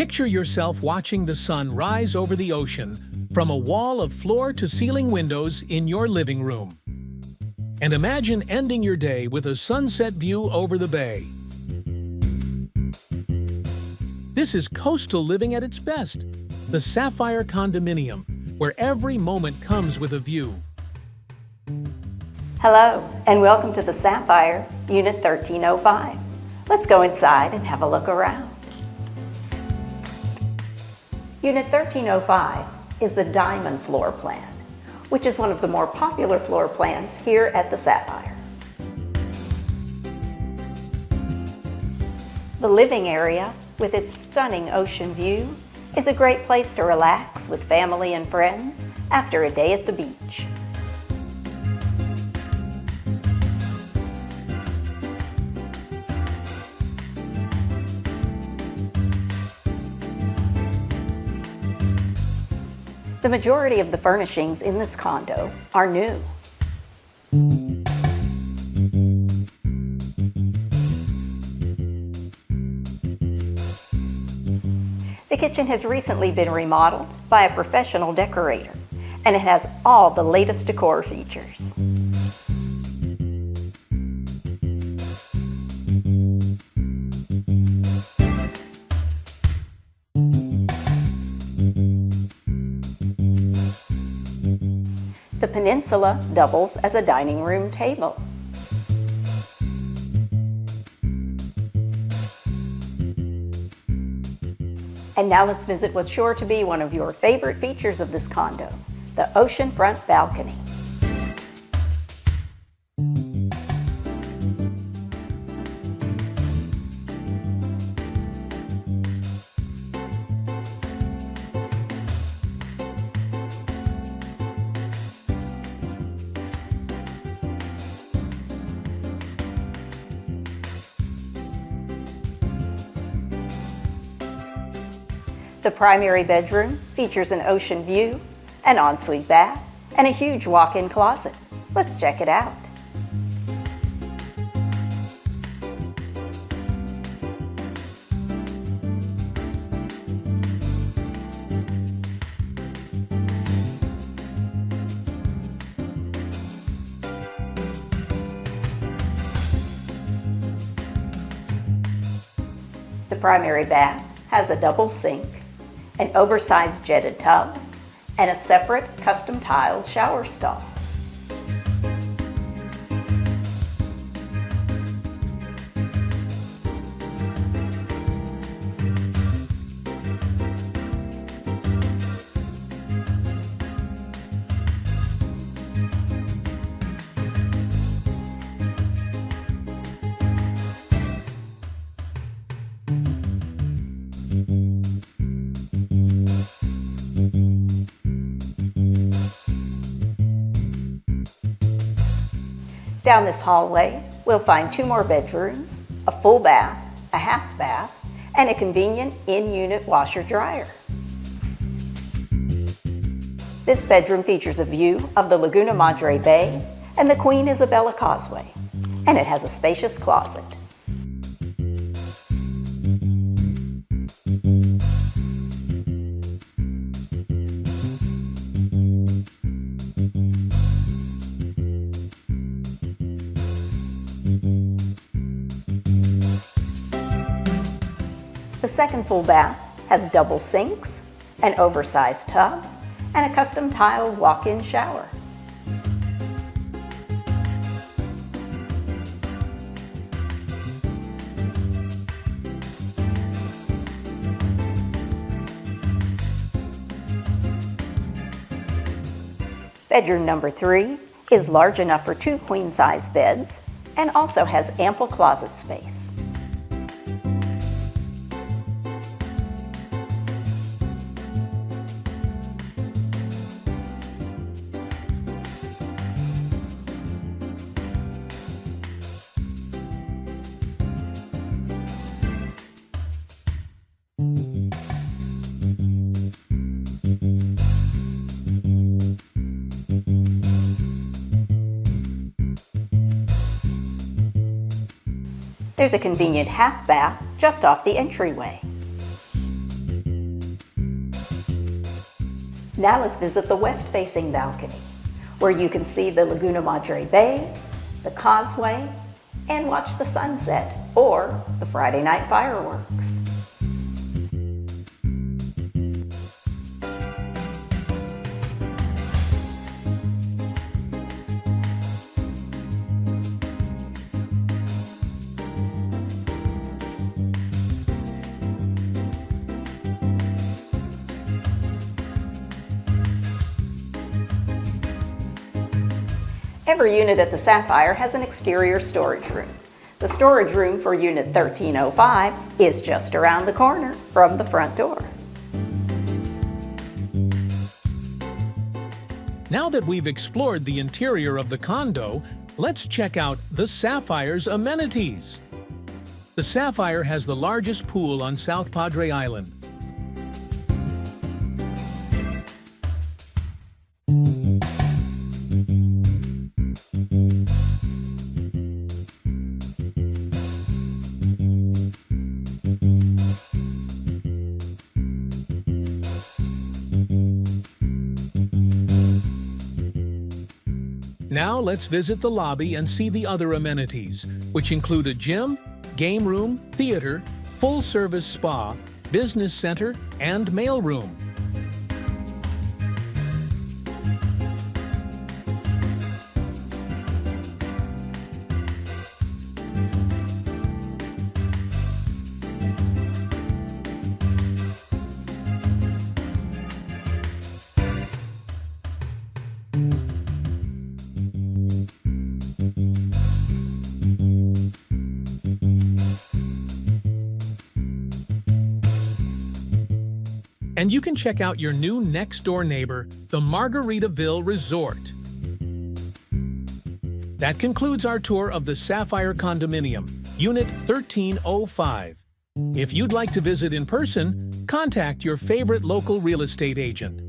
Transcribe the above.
Picture yourself watching the sun rise over the ocean from a wall of floor-to-ceiling windows in your living room. And imagine ending your day with a sunset view over the bay. This is coastal living at its best, the Sapphire Condominium, where every moment comes with a view. Hello, and welcome to the Sapphire, Unit 1305. Let's go inside and have a look around. Unit 1305 is the diamond floor plan, which is one of the more popular floor plans here at the Sapphire. The living area, with its stunning ocean view, is a great place to relax with family and friends after a day at the beach. The majority of the furnishings in this condo are new. The kitchen has recently been remodeled by a professional decorator, and it has all the latest decor features. The peninsula doubles as a dining room table. And now let's visit what's sure to be one of your favorite features of this condo, the oceanfront balcony. The primary bedroom features an ocean view, an ensuite bath, and a huge walk-in closet. Let's check it out. The primary bath has a double sink, an oversized jetted tub, and a separate custom tiled shower stall. Down this hallway, we'll find two more bedrooms, a full bath, a half bath, and a convenient in-unit washer-dryer. This bedroom features a view of the Laguna Madre Bay and the Queen Isabella Causeway, and it has a spacious closet. The second full bath has double sinks, an oversized tub, and a custom tiled walk-in shower. Bedroom number 3 is large enough for 2 queen-size beds and also has ample closet space. There's a convenient half bath just off the entryway. Now let's visit the west-facing balcony, where you can see the Laguna Madre Bay, the causeway, and watch the sunset or the Friday night fireworks. Every unit at the Sapphire has an exterior storage room. The storage room for Unit 1305 is just around the corner from the front door. Now that we've explored the interior of the condo, let's check out the Sapphire's amenities. The Sapphire has the largest pool on South Padre Island. Now let's visit the lobby and see the other amenities, which include a gym, game room, theater, full-service spa, business center, and mailroom. And you can check out your new next-door neighbor, the Margaritaville Resort. That concludes our tour of the Sapphire Condominium, Unit 1305. If you'd like to visit in person, contact your favorite local real estate agent.